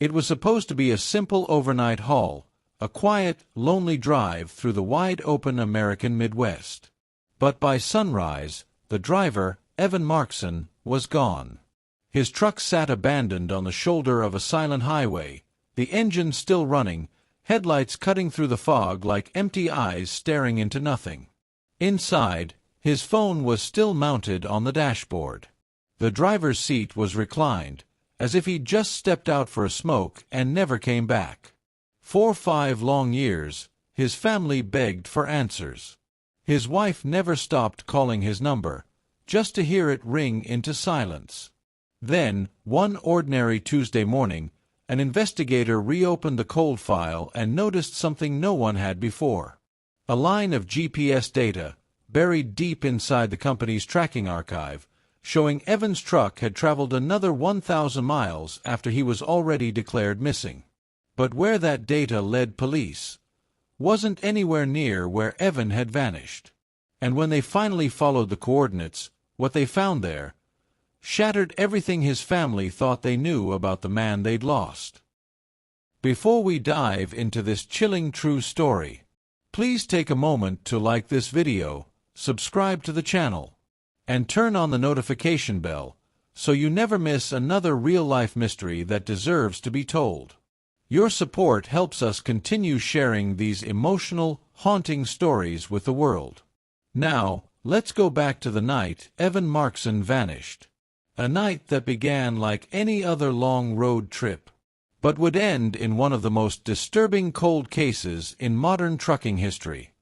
It was supposed to be a simple overnight haul, a quiet, lonely drive through the wide-open American Midwest. But by sunrise, the driver, Evan Markson, was gone. His truck sat abandoned on the shoulder of a silent highway, the engine still running, headlights cutting through the fog like empty eyes staring into nothing. Inside, his phone was still mounted on the dashboard. The driver's seat was reclined, as if he'd just stepped out for a smoke and never came back. For 5 long years, his family begged for answers. His wife never stopped calling his number, just to hear it ring into silence. Then, one ordinary Tuesday morning, an investigator reopened the cold file and noticed something no one had before. A line of GPS data, buried deep inside the company's tracking archive, showing Evan's truck had traveled another 1,000 miles after he was already declared missing. But where that data led police wasn't anywhere near where Evan had vanished. And when they finally followed the coordinates, what they found there shattered everything his family thought they knew about the man they'd lost. Before we dive into this chilling true story, please take a moment to like this video, subscribe to the channel, and turn on the notification bell so you never miss another real-life mystery that deserves to be told. Your support helps us continue sharing these emotional, haunting stories with the world. Now, let's go back to the night Evan Markson vanished. A night that began like any other long road trip, but would end in one of the most disturbing cold cases in modern trucking history.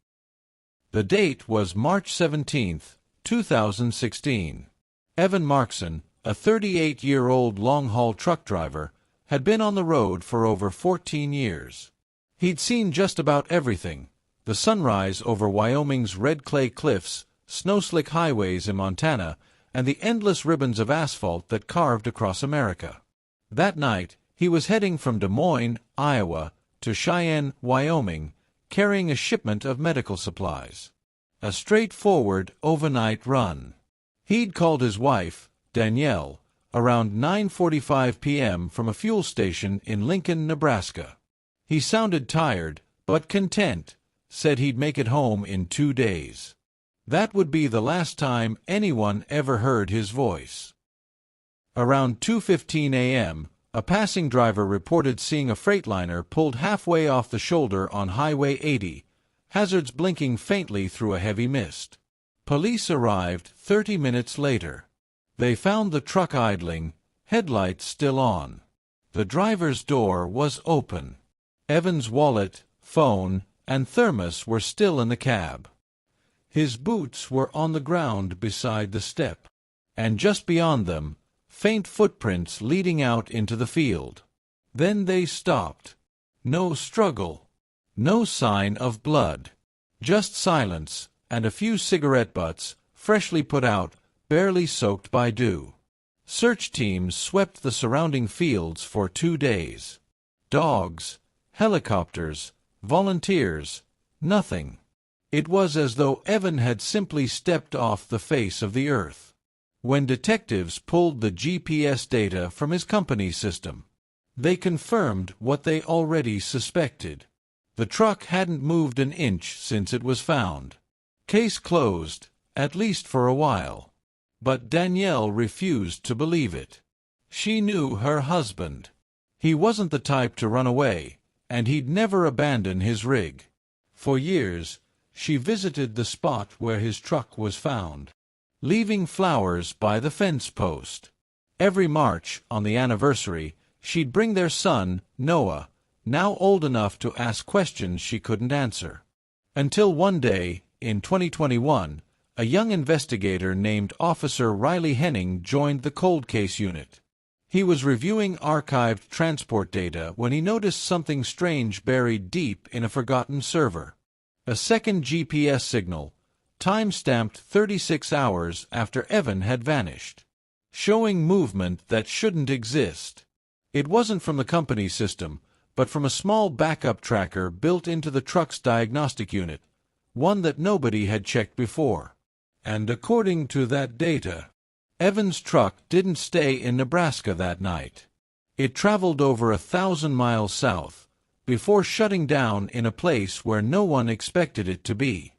The date was March 17, 2016. Evan Markson, a 38-year-old long-haul truck driver, had been on the road for over 14 years. He'd seen just about everything: the sunrise over Wyoming's red clay cliffs, snow-slick highways in Montana, and the endless ribbons of asphalt that carved across America. That night, he was heading from Des Moines, Iowa, to Cheyenne, Wyoming, carrying a shipment of medical supplies. A straightforward, overnight run. He'd called his wife, Danielle, around 9:45 p.m. from a fuel station in Lincoln, Nebraska. He sounded tired, but content, said he'd make it home in 2 days. That would be the last time anyone ever heard his voice. Around 2:15 a.m., a passing driver reported seeing a Freightliner pulled halfway off the shoulder on Highway 80, hazards blinking faintly through a heavy mist. Police arrived 30 minutes later. They found the truck idling, headlights still on. The driver's door was open. Evan's wallet, phone, and thermos were still in the cab. His boots were on the ground beside the step, and just beyond them, faint footprints leading out into the field. Then they stopped. No struggle. No sign of blood. Just silence, and a few cigarette butts, freshly put out, barely soaked by dew. Search teams swept the surrounding fields for 2 days. Dogs, helicopters, volunteers, nothing. It was as though Evan had simply stepped off the face of the earth. When detectives pulled the GPS data from his company system, they confirmed what they already suspected. The truck hadn't moved an inch since it was found. Case closed, at least for a while. But Danielle refused to believe it. She knew her husband. He wasn't the type to run away, and he'd never abandon his rig. For years, she visited the spot where his truck was found, leaving flowers by the fence post. Every March, on the anniversary, she'd bring their son, Noah, now old enough to ask questions she couldn't answer. Until one day, in 2021, a young investigator named Officer Riley Henning joined the cold case unit. He was reviewing archived transport data when he noticed something strange buried deep in a forgotten server. A second GPS signal, time-stamped 36 hours after Evan had vanished, showing movement that shouldn't exist. It wasn't from the company system, but from a small backup tracker built into the truck's diagnostic unit, one that nobody had checked before. And according to that data, Evan's truck didn't stay in Nebraska that night. It traveled over 1,000 miles south, before shutting down in a place where no one expected it to be.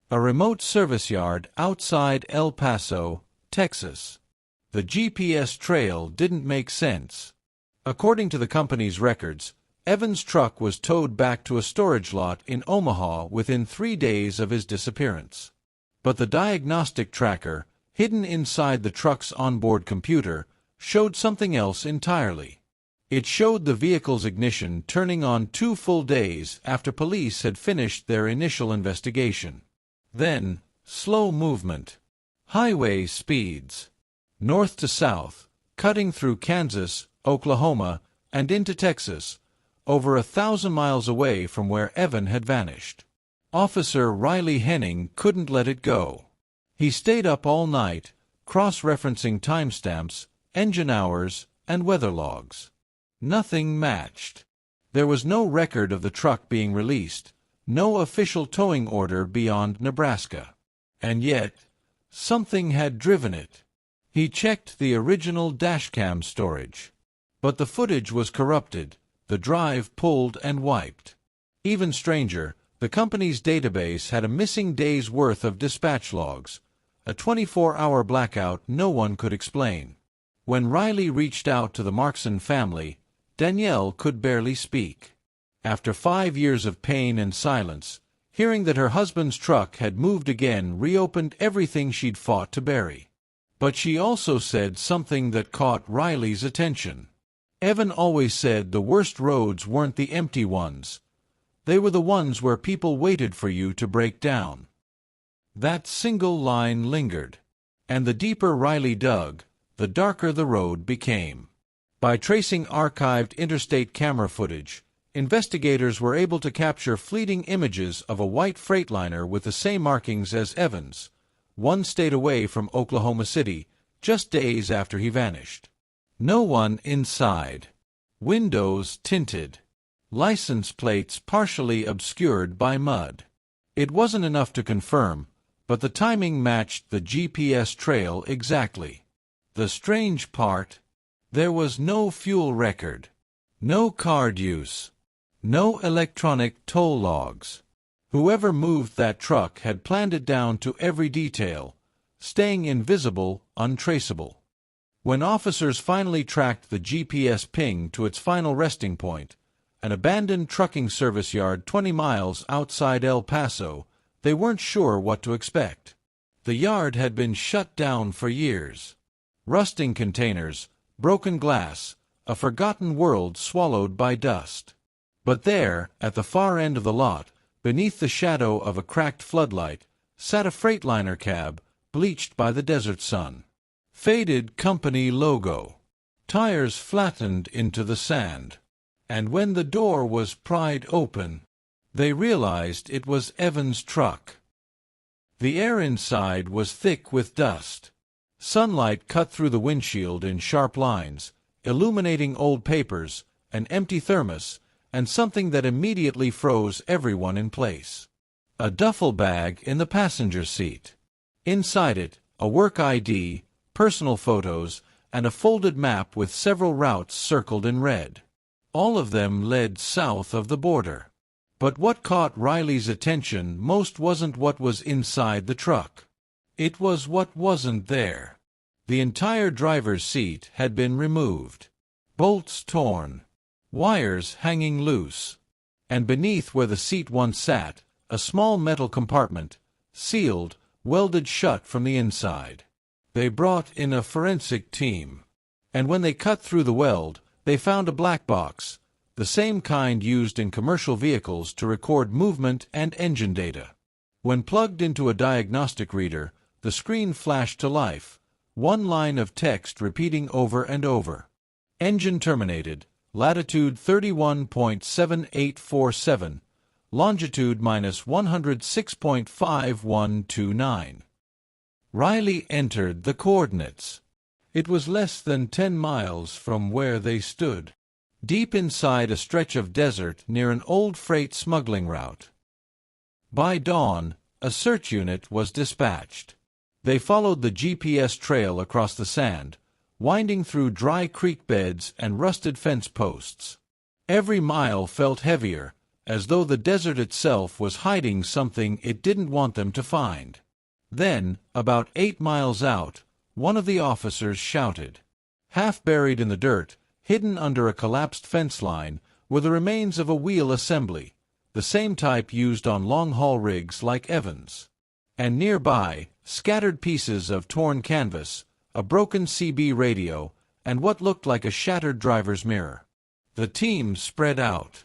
A remote service yard outside El Paso, Texas. The GPS trail didn't make sense. According to the company's records, Evan's truck was towed back to a storage lot in Omaha within 3 days of his disappearance. But the diagnostic tracker, hidden inside the truck's onboard computer, showed something else entirely. It showed the vehicle's ignition turning on 2 full days after police had finished their initial investigation. Then, slow movement. Highway speeds. North to south, cutting through Kansas, Oklahoma, and into Texas, over 1,000 miles away from where Evan had vanished. Officer Riley Henning couldn't let it go. He stayed up all night, cross-referencing timestamps, engine hours, and weather logs. Nothing matched. There was no record of the truck being released, no official towing order beyond Nebraska. And yet, something had driven it. He checked the original dashcam storage. But the footage was corrupted, the drive pulled and wiped. Even stranger, the company's database had a missing day's worth of dispatch logs, a 24-hour blackout no one could explain. When Riley reached out to the Markson family, Danielle could barely speak. After 5 years of pain and silence, hearing that her husband's truck had moved again reopened everything she'd fought to bury. But she also said something that caught Riley's attention. Evan always said the worst roads weren't the empty ones. They were the ones where people waited for you to break down. That single line lingered. And the deeper Riley dug, the darker the road became. By tracing archived interstate camera footage, investigators were able to capture fleeting images of a white Freightliner with the same markings as Evan's, one stayed away from Oklahoma City, just days after he vanished. No one inside. Windows tinted. License plates partially obscured by mud. It wasn't enough to confirm, but the timing matched the GPS trail exactly. The strange part? There was no fuel record. No card use. No electronic toll logs. Whoever moved that truck had planned it down to every detail, staying invisible, untraceable. When officers finally tracked the GPS ping to its final resting point, an abandoned trucking service yard 20 miles outside El Paso, they weren't sure what to expect. The yard had been shut down for years. Rusting containers, broken glass, a forgotten world swallowed by dust. But there, at the far end of the lot, beneath the shadow of a cracked floodlight, sat a Freightliner cab, bleached by the desert sun. Faded company logo. Tires flattened into the sand. And when the door was pried open, they realized it was Evan's truck. The air inside was thick with dust. Sunlight cut through the windshield in sharp lines, illuminating old papers, an empty thermos, and something that immediately froze everyone in place. A duffel bag in the passenger seat. Inside it, a work ID, personal photos, and a folded map with several routes circled in red. All of them led south of the border. But what caught Riley's attention most wasn't what was inside the truck. It was what wasn't there. The entire driver's seat had been removed. Bolts torn. Wires hanging loose. And beneath where the seat once sat, a small metal compartment, sealed, welded shut from the inside. They brought in a forensic team. And when they cut through the weld, they found a black box, the same kind used in commercial vehicles to record movement and engine data. When plugged into a diagnostic reader, the screen flashed to life, one line of text repeating over and over. Engine terminated, latitude 31.7847, longitude minus 106.5129. Riley entered the coordinates. It was less than 10 miles from where they stood, deep inside a stretch of desert near an old freight smuggling route. By dawn, a search unit was dispatched. They followed the GPS trail across the sand, winding through dry creek beds and rusted fence posts. Every mile felt heavier, as though the desert itself was hiding something it didn't want them to find. Then, about 8 miles out, one of the officers shouted. Half buried in the dirt, hidden under a collapsed fence line, were the remains of a wheel assembly, the same type used on long-haul rigs like Evan's. And nearby, scattered pieces of torn canvas, a broken CB radio, and what looked like a shattered driver's mirror. The team spread out,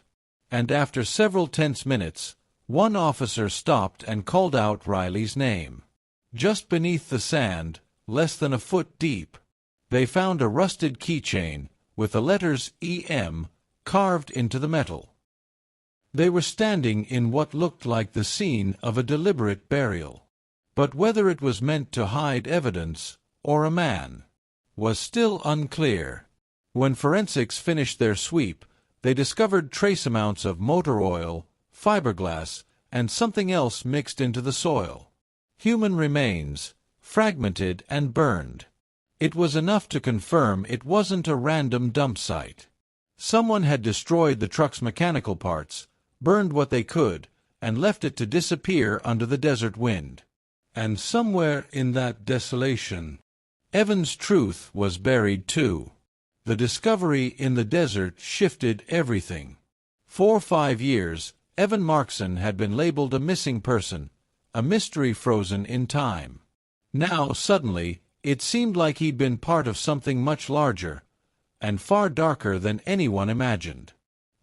and after several tense minutes, one officer stopped and called out Riley's name. Just beneath the sand, less than a foot deep, they found a rusted keychain with the letters EM carved into the metal. They were standing in what looked like the scene of a deliberate burial. But whether it was meant to hide evidence, or a man, was still unclear. When forensics finished their sweep, they discovered trace amounts of motor oil, fiberglass, and something else mixed into the soil. Human remains, fragmented and burned. It was enough to confirm it wasn't a random dump site. Someone had destroyed the truck's mechanical parts, burned what they could, and left it to disappear under the desert wind. And somewhere in that desolation, Evan's truth was buried too. The discovery in the desert shifted everything. For 5 years, Evan Markson had been labeled a missing person, a mystery frozen in time. Now, suddenly, it seemed like he'd been part of something much larger, and far darker than anyone imagined.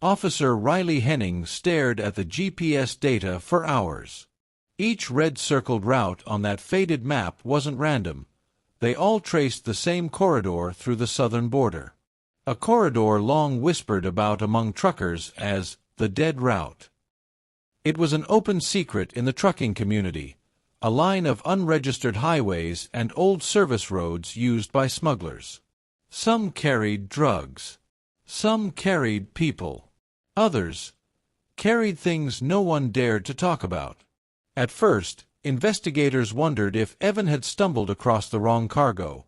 Officer Riley Henning stared at the GPS data for hours. Each red-circled route on that faded map wasn't random. They all traced the same corridor through the southern border. A corridor long whispered about among truckers as the dead route. It was an open secret in the trucking community, a line of unregistered highways and old service roads used by smugglers. Some carried drugs. Some carried people. Others carried things no one dared to talk about. At first, investigators wondered if Evan had stumbled across the wrong cargo.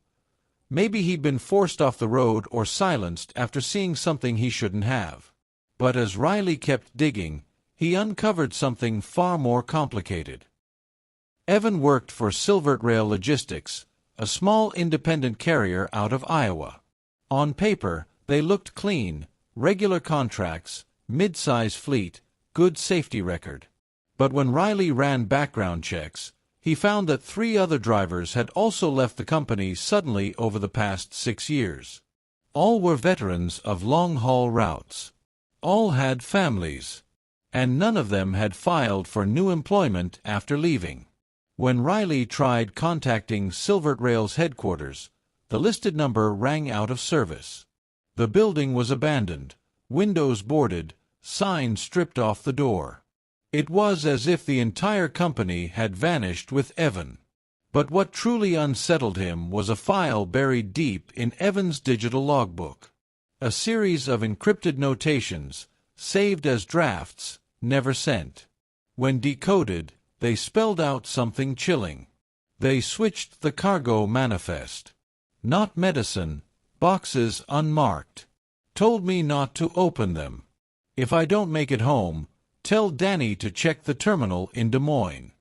Maybe he'd been forced off the road or silenced after seeing something he shouldn't have. But as Riley kept digging, he uncovered something far more complicated. Evan worked for Silvert Rail Logistics, a small independent carrier out of Iowa. On paper, they looked clean, regular contracts, mid-size fleet, good safety record. But when Riley ran background checks, he found that 3 other drivers had also left the company suddenly over the past 6 years. All were veterans of long-haul routes. All had families. And none of them had filed for new employment after leaving. When Riley tried contacting Silvert Rail's headquarters, the listed number rang out of service. The building was abandoned, windows boarded, signs stripped off the door. It was as if the entire company had vanished with Evan. But what truly unsettled him was a file buried deep in Evan's digital logbook. A series of encrypted notations, saved as drafts, never sent. When decoded, they spelled out something chilling. They switched the cargo manifest. Not medicine, boxes unmarked. Told me not to open them. If I don't make it home, tell Danny to check the terminal in Des Moines.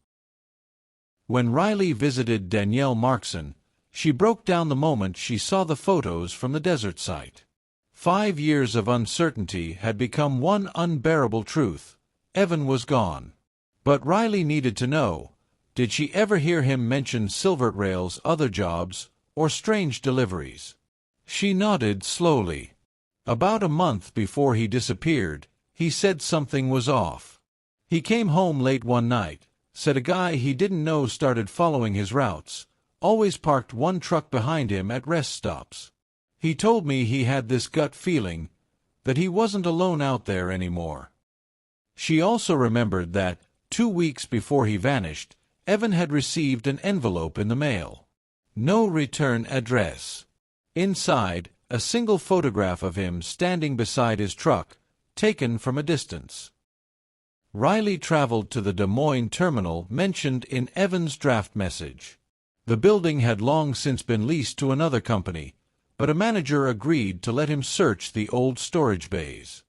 When Riley visited Danielle Markson, she broke down the moment she saw the photos from the desert site. 5 years of uncertainty had become one unbearable truth. Evan was gone. But Riley needed to know, did she ever hear him mention Silvert Rail's other jobs or strange deliveries? She nodded slowly. About a month before he disappeared, he said something was off. He came home late one night, said a guy he didn't know started following his routes, always parked one truck behind him at rest stops. He told me he had this gut feeling that he wasn't alone out there anymore. She also remembered that, 2 weeks before he vanished, Evan had received an envelope in the mail. No return address. Inside, a single photograph of him standing beside his truck, taken from a distance. Riley traveled to the Des Moines terminal mentioned in Evan's draft message. The building had long since been leased to another company, but a manager agreed to let him search the old storage bays.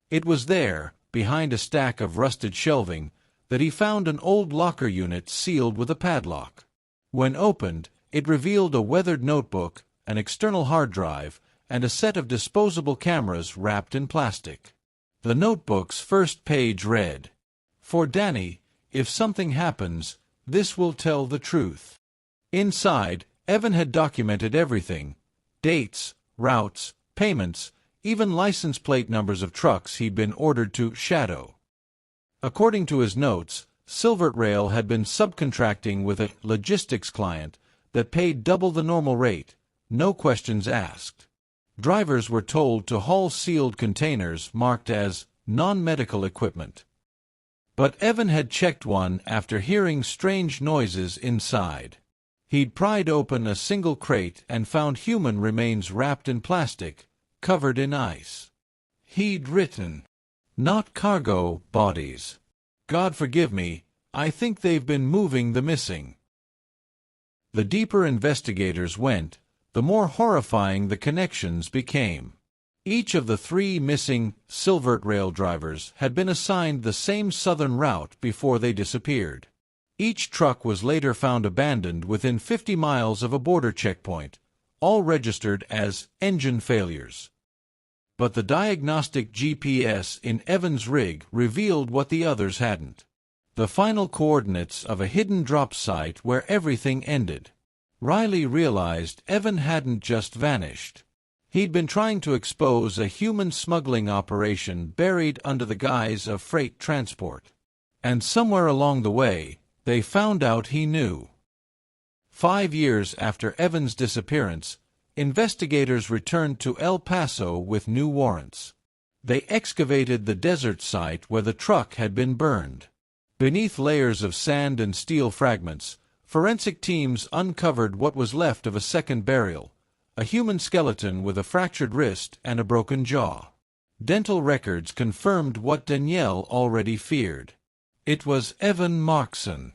It was there, behind a stack of rusted shelving, that he found an old locker unit sealed with a padlock. When opened, it revealed a weathered notebook, an external hard drive, and a set of disposable cameras wrapped in plastic. The notebook's first page read, "For Danny, if something happens, this will tell the truth." Inside, Evan had documented everything: dates, routes, payments, even license plate numbers of trucks he'd been ordered to shadow. According to his notes, Silvert Rail had been subcontracting with a logistics client that paid double the normal rate, no questions asked. Drivers were told to haul sealed containers marked as non-medical equipment. But Evan had checked one after hearing strange noises inside. He'd pried open a single crate and found human remains wrapped in plastic, covered in ice. He'd written, "Not cargo bodies. God forgive me, I think they've been moving the missing." The deeper investigators went, the more horrifying the connections became. Each of the 3 missing Silvert Rail drivers had been assigned the same southern route before they disappeared. Each truck was later found abandoned within 50 miles of a border checkpoint, all registered as engine failures. But the diagnostic GPS in Evan's rig revealed what the others hadn't: the final coordinates of a hidden drop site where everything ended. Riley realized Evan hadn't just vanished. He'd been trying to expose a human smuggling operation buried under the guise of freight transport. And somewhere along the way, they found out he knew. 5 years after Evan's disappearance, investigators returned to El Paso with new warrants. They excavated the desert site where the truck had been burned. Beneath layers of sand and steel fragments, forensic teams uncovered what was left of a second burial: a human skeleton with a fractured wrist and a broken jaw. Dental records confirmed what Danielle already feared. It was Evan Markson.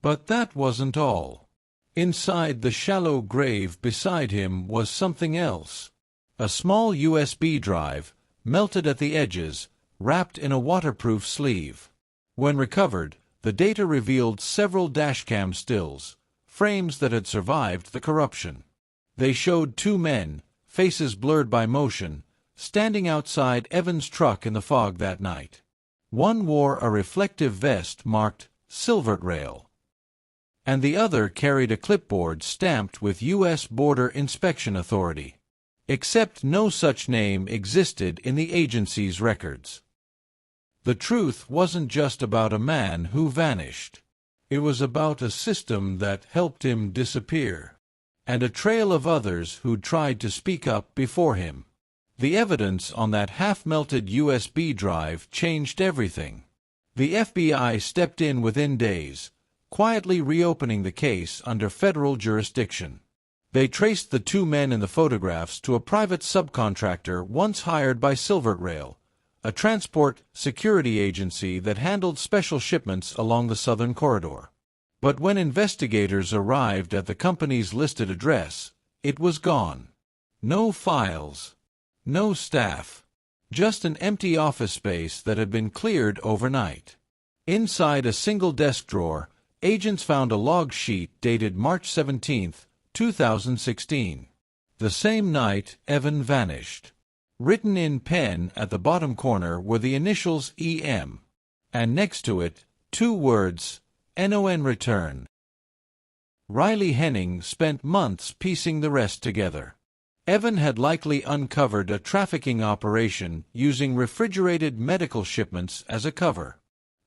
But that wasn't all. Inside the shallow grave beside him was something else: a small USB drive, melted at the edges, wrapped in a waterproof sleeve. When recovered, the data revealed several dashcam stills, frames that had survived the corruption. They showed 2 men, faces blurred by motion, standing outside Evan's truck in the fog that night. One wore a reflective vest marked Silvert Rail, and the other carried a clipboard stamped with U.S. Border Inspection Authority. Except no such name existed in the agency's records. The truth wasn't just about a man who vanished. It was about a system that helped him disappear, and a trail of others who'd tried to speak up before him. The evidence on that half-melted USB drive changed everything. The FBI stepped in within days, quietly reopening the case under federal jurisdiction. They traced the 2 men in the photographs to a private subcontractor once hired by Silvert Rail, a transport security agency that handled special shipments along the southern corridor. But when investigators arrived at the company's listed address, it was gone. No files, no staff, just an empty office space that had been cleared overnight. Inside a single desk drawer, agents found a log sheet dated March 17, 2016. The same night Evan vanished. Written in pen at the bottom corner were the initials EM, and next to it, 2 words, NON return. Riley Henning spent months piecing the rest together. Evan had likely uncovered a trafficking operation using refrigerated medical shipments as a cover.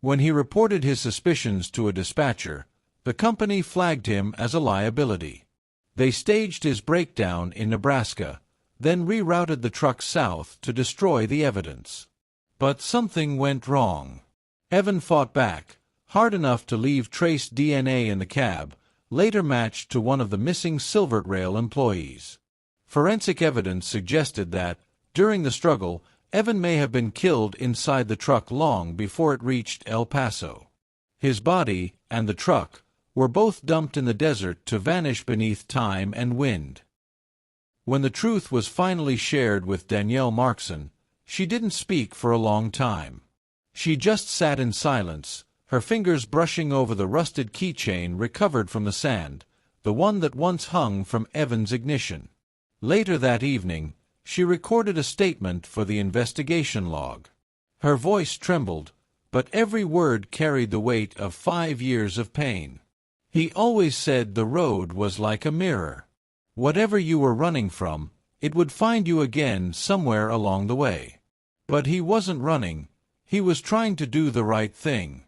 When he reported his suspicions to a dispatcher, the company flagged him as a liability. They staged his breakdown in Nebraska, then rerouted the truck south to destroy the evidence. But something went wrong. Evan fought back, hard enough to leave trace DNA in the cab, later matched to one of the missing Silvert Rail employees. Forensic evidence suggested that, during the struggle, Evan may have been killed inside the truck long before it reached El Paso. His body, and the truck, were both dumped in the desert to vanish beneath time and wind. When the truth was finally shared with Danielle Markson, she didn't speak for a long time. She just sat in silence, her fingers brushing over the rusted keychain recovered from the sand, the one that once hung from Evan's ignition. Later that evening, she recorded a statement for the investigation log. Her voice trembled, but every word carried the weight of 5 years of pain. He always said the road was like a mirror. Whatever you were running from, it would find you again somewhere along the way. But he wasn't running, he was trying to do the right thing.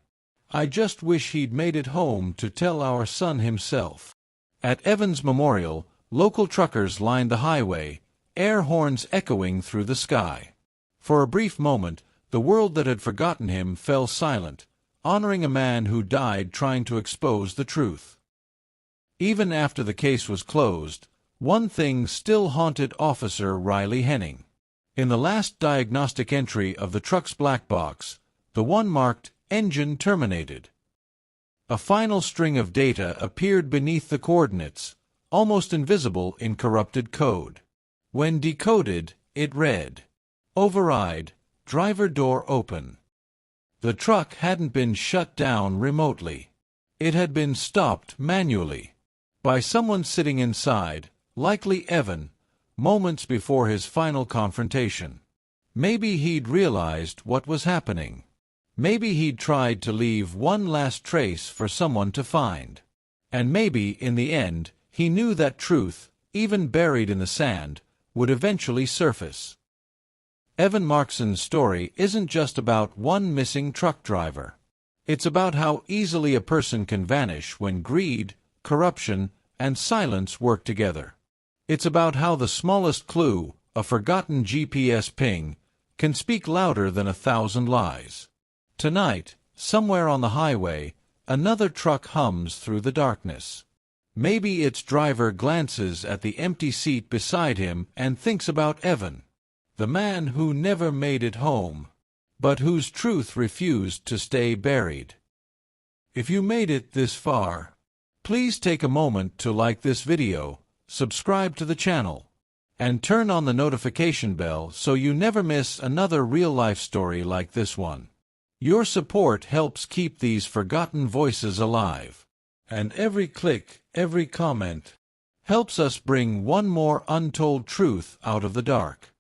I just wish he'd made it home to tell our son himself. At Evan's memorial, local truckers lined the highway, air horns echoing through the sky. For a brief moment, the world that had forgotten him fell silent, honoring a man who died trying to expose the truth. Even after the case was closed, one thing still haunted Officer Riley Henning. In the last diagnostic entry of the truck's black box, the one marked "Engine Terminated," a final string of data appeared beneath the coordinates, almost invisible in corrupted code. When decoded, it read, "Override, driver door open." The truck hadn't been shut down remotely. It had been stopped manually by someone sitting inside, likely Evan, moments before his final confrontation. Maybe he'd realized what was happening. Maybe he'd tried to leave one last trace for someone to find. And maybe, in the end, he knew that truth, even buried in the sand, would eventually surface. Evan Markson's story isn't just about one missing truck driver. It's about how easily a person can vanish when greed, corruption, and silence work together. It's about how the smallest clue, a forgotten GPS ping, can speak louder than 1,000 lies. Tonight, somewhere on the highway, another truck hums through the darkness. Maybe its driver glances at the empty seat beside him and thinks about Evan, the man who never made it home, but whose truth refused to stay buried. If you made it this far, please take a moment to like this video, subscribe to the channel, and turn on the notification bell so you never miss another real-life story like this one. Your support helps keep these forgotten voices alive, and every click, every comment, helps us bring one more untold truth out of the dark.